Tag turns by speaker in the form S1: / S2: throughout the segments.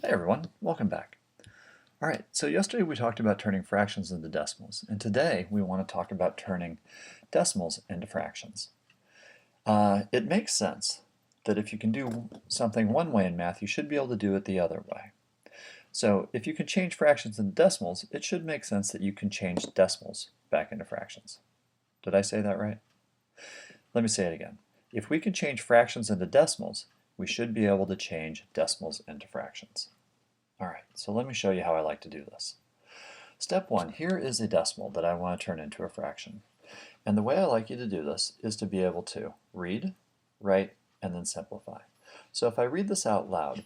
S1: Hey everyone, welcome back. Alright, so yesterday we talked about turning fractions into decimals, and today we want to talk about turning decimals into fractions. It makes sense that if you can do something one way in math, you should be able to do it the other way. So if you can change fractions into decimals, it should make sense that you can change decimals back into fractions. Did I say that right? Let me say it again. If we can change fractions into decimals, we should be able to change decimals into fractions. Alright, so let me show you how I like to do this. Step one, here is a decimal that I want to turn into a fraction. And the way I like you to do this is to be able to read, write, and then simplify. So if I read this out loud,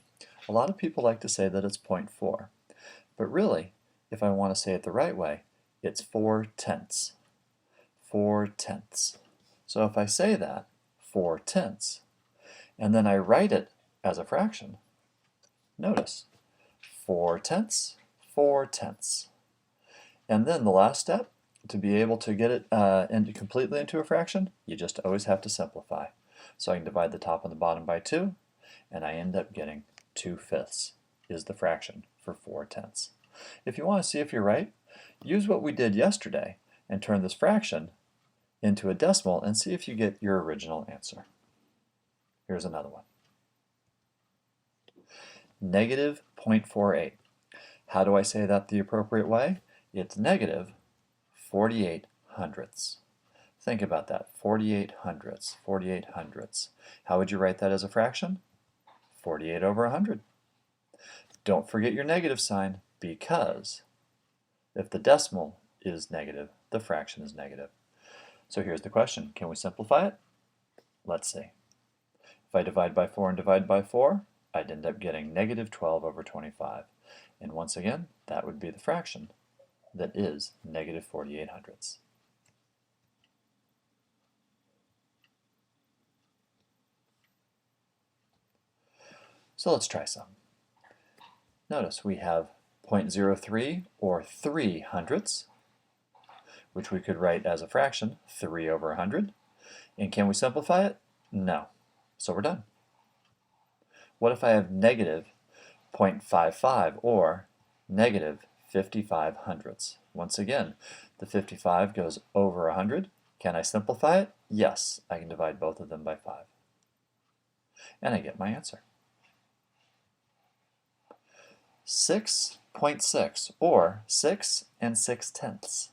S1: a lot of people like to say that it's 0.4. But really, if I want to say it the right way, it's 4/10. 4/10. So if I say that, 4/10, and then I write it as a fraction, notice, 4/10, 4/10. And then the last step, to be able to get it completely into a fraction, you just always have to simplify. So I can divide the top and the bottom by 2, and I end up getting 2/5 is the fraction for 4/10. If you want to see if you're right, use what we did yesterday and turn this fraction into a decimal and see if you get your original answer. Here's another one. Negative 0.48. How do I say that the appropriate way? It's negative 48 hundredths. Think about that, 48 hundredths, 48 hundredths. How would you write that as a fraction? 48 over 100. Don't forget your negative sign, because if the decimal is negative, the fraction is negative. So here's the question, can we simplify it? Let's see. If I divide by 4 and divide by 4, I'd end up getting negative 12 over 25. And once again, that would be the fraction that is negative 48 hundredths. So let's try some. Notice we have 0.03 or 3 hundredths, which we could write as a fraction, 3 over 100. And can we simplify it? No. So we're done. What if I have negative 0.55 or negative 55 hundredths? Once again, the 55 goes over 100. Can I simplify it? Yes, I can divide both of them by 5. And I get my answer. 6.6 or 6 6/10,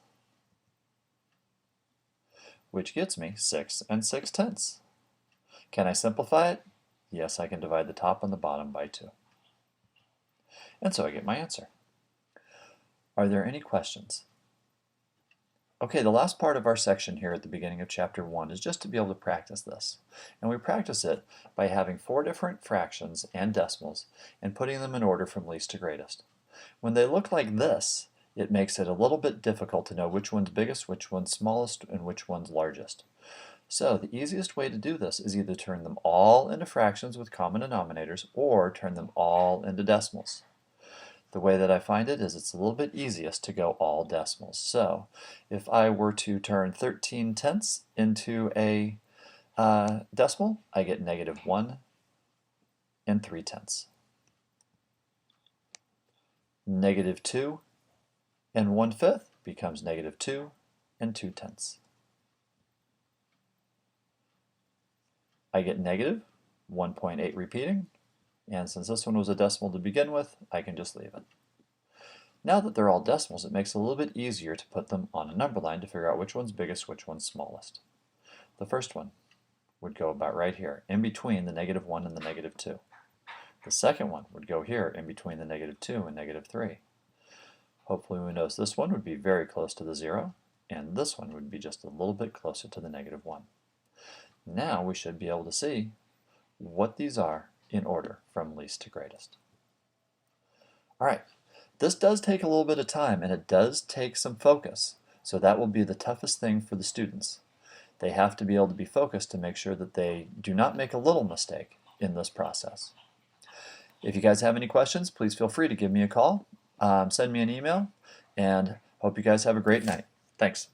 S1: which gets me 6 6/10. Can I simplify it? Yes, I can divide the top and the bottom by 2. And so I get my answer. Are there any questions? Okay, the last part of our section here at the beginning of chapter 1 is just to be able to practice this. And we practice it by having 4 different fractions and decimals and putting them in order from least to greatest. When they look like this, it makes it a little bit difficult to know which one's biggest, which one's smallest, and which one's largest. So the easiest way to do this is either turn them all into fractions with common denominators or turn them all into decimals. The way that I find it is it's a little bit easiest to go all decimals. So if I were to turn 13/10 into a decimal, I get negative 1 3/10. Negative 2 1/5 becomes negative 2 2/10. I get negative 1.8 repeating, and since this one was a decimal to begin with, I can just leave it. Now that they're all decimals, it makes it a little bit easier to put them on a number line to figure out which one's biggest, which one's smallest. The first one would go about right here, in between the negative 1 and the negative 2. The second one would go here, in between the negative 2 and negative 3. Hopefully we notice this one would be very close to the 0, and this one would be just a little bit closer to the negative 1. Now we should be able to see what these are in order from least to greatest. Alright, this does take a little bit of time and it does take some focus, so that will be the toughest thing for the students. They have to be able to be focused to make sure that they do not make a little mistake in this process. If you guys have any questions, please feel free to give me a call, send me an email, and hope you guys have a great night. Thanks.